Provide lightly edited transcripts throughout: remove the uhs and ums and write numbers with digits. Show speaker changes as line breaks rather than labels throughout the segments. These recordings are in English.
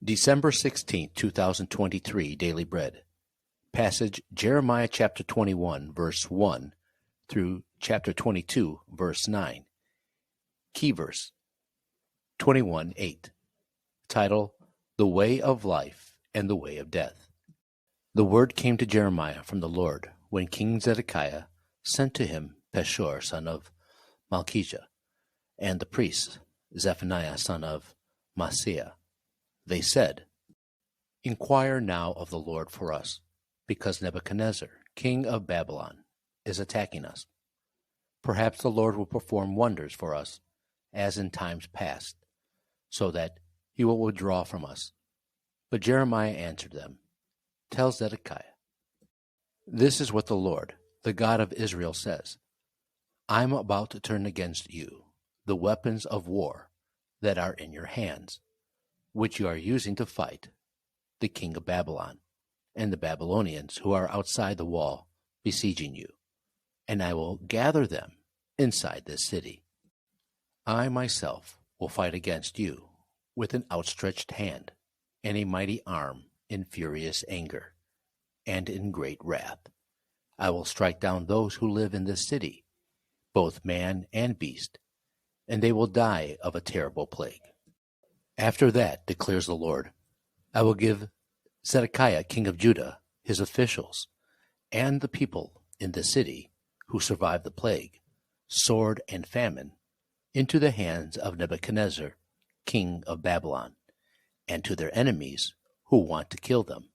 December 16, 2023 Daily Bread. Passage Jeremiah chapter 21, verse 1 through chapter 22, verse 9. Key verse 21:8. Title, The Way of Life and the Way of Death. The word came to Jeremiah from the Lord when King Zedekiah sent to him Pashhur son of Malchijah and the priest Zephaniah son of Maaseiah. They said, Inquire now of the Lord for us, because Nebuchadnezzar, king of Babylon, is attacking us. Perhaps the Lord will perform wonders for us, as in times past, so that he will withdraw from us. But Jeremiah answered them, Tell Zedekiah, This is what the Lord, the God of Israel, says. I am about to turn against you the weapons of war that are in your hands, which you are using to fight the king of Babylon and the Babylonians who are outside the wall besieging you, and I will gather them inside this city. I myself will fight against you with an outstretched hand and a mighty arm in furious anger and in great wrath. I will strike down those who live in this city, both man and beast, and they will die of a terrible plague. After that, declares the Lord, I will give Zedekiah king of Judah, his officials, and the people in the city who survived the plague, sword and famine, into the hands of Nebuchadnezzar, king of Babylon, and to their enemies who want to kill them.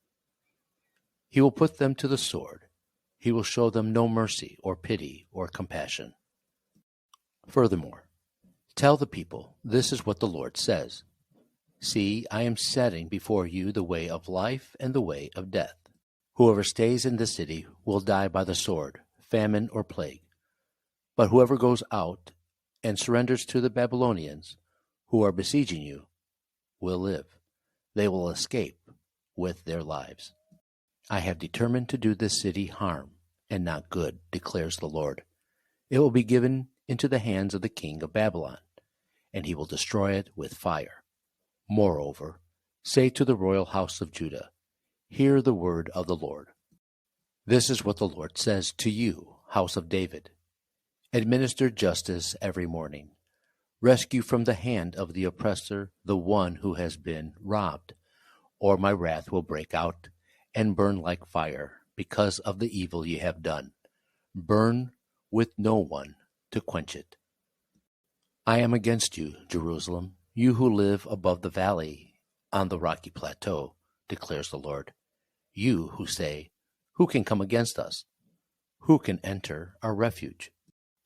He will put them to the sword. He will show them no mercy or pity or compassion. Furthermore, tell the people, this is what the Lord says. See, I am setting before you the way of life and the way of death. Whoever stays in this city will die by the sword, famine, or plague. But whoever goes out and surrenders to the Babylonians, who are besieging you, will live. They will escape with their lives. I have determined to do this city harm and not good, declares the Lord. It will be given into the hands of the king of Babylon, and he will destroy it with fire. Moreover, say to the royal house of Judah, Hear the word of the Lord. This is what the Lord says to you, house of David. Administer justice every morning. Rescue from the hand of the oppressor the one who has been robbed, or my wrath will break out and burn like fire because of the evil you have done. Burn with no one to quench it. I am against you, Jerusalem, you who live above the valley on the rocky plateau, declares the Lord. You who say, Who can come against us? Who can enter our refuge?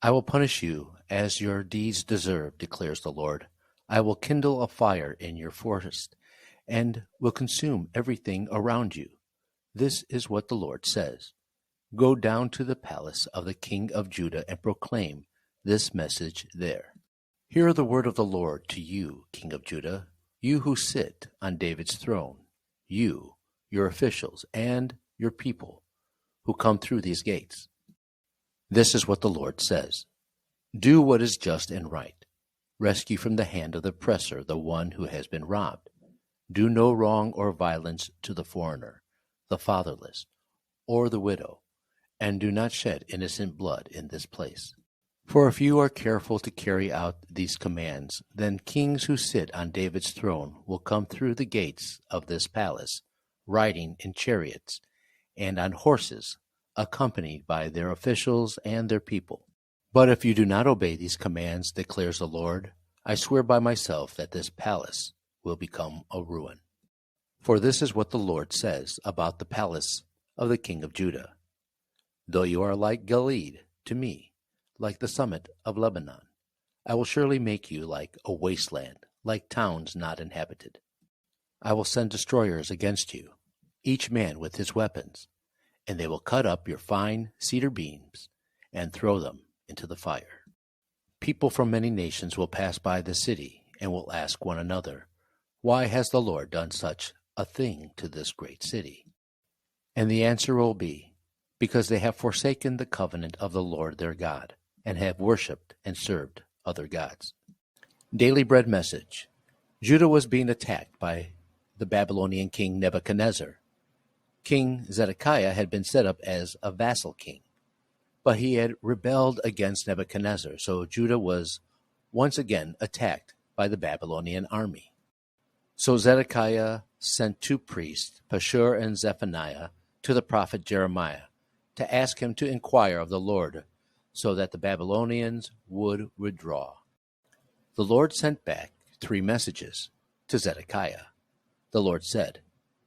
I will punish you as your deeds deserve, declares the Lord. I will kindle a fire in your forest and will consume everything around you. This is what the Lord says. Go down to the palace of the king of Judah and proclaim this message there. Hear the word of the Lord to you, king of Judah, you who sit on David's throne, you, your officials, and your people who come through these gates. This is what the Lord says. Do what is just and right. Rescue from the hand of the oppressor the one who has been robbed. Do no wrong or violence to the foreigner, the fatherless, or the widow, and do not shed innocent blood in this place. For if you are careful to carry out these commands, then kings who sit on David's throne will come through the gates of this palace, riding in chariots and on horses, accompanied by their officials and their people. But if you do not obey these commands, declares the Lord, I swear by myself that this palace will become a ruin. For this is what the Lord says about the palace of the king of Judah. Though you are like Gilead to me, like the summit of Lebanon, I will surely make you like a wasteland, like towns not inhabited. I will send destroyers against you, each man with his weapons, and they will cut up your fine cedar beams and throw them into the fire. People from many nations will pass by the city and will ask one another, Why has the Lord done such a thing to this great city? And the answer will be, Because they have forsaken the covenant of the Lord their God, and have worshipped and served other gods. Daily Bread Message. Judah was being attacked by the Babylonian king Nebuchadnezzar. King Zedekiah had been set up as a vassal king, but he had rebelled against Nebuchadnezzar, so Judah was once again attacked by the Babylonian army. So Zedekiah sent two priests, Pashhur and Zephaniah, to the prophet Jeremiah to ask him to inquire of the Lord, so that the Babylonians would withdraw. The Lord sent back 3 messages to Zedekiah. The Lord said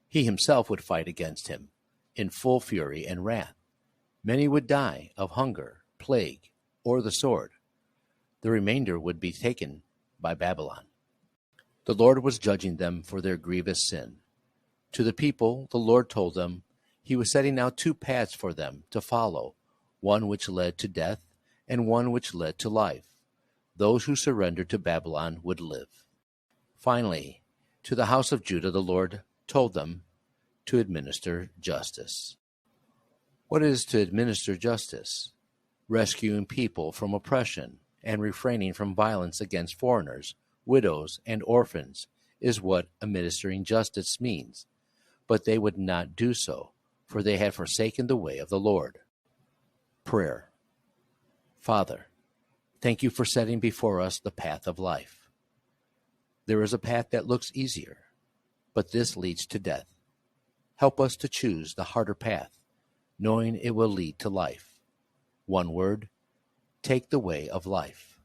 he himself would fight against him in full fury and wrath. Many would die of hunger, plague, or the sword. The remainder would be taken by Babylon. The Lord was judging them for their grievous sin. To the people, the Lord told them he was setting out 2 paths for them to follow, one which led to death and one which led to life. Those who surrendered to Babylon would live. Finally, to the house of Judah, the Lord told them to administer justice. What is to administer justice? Rescuing people from oppression and refraining from violence against foreigners, widows, and orphans is what administering justice means. But they would not do so, for they had forsaken the way of the Lord. Prayer. Father, thank you for setting before us the path of life. There is a path that looks easier, but this leads to death. Help us to choose the harder path, knowing it will lead to life. One word, take the way of life.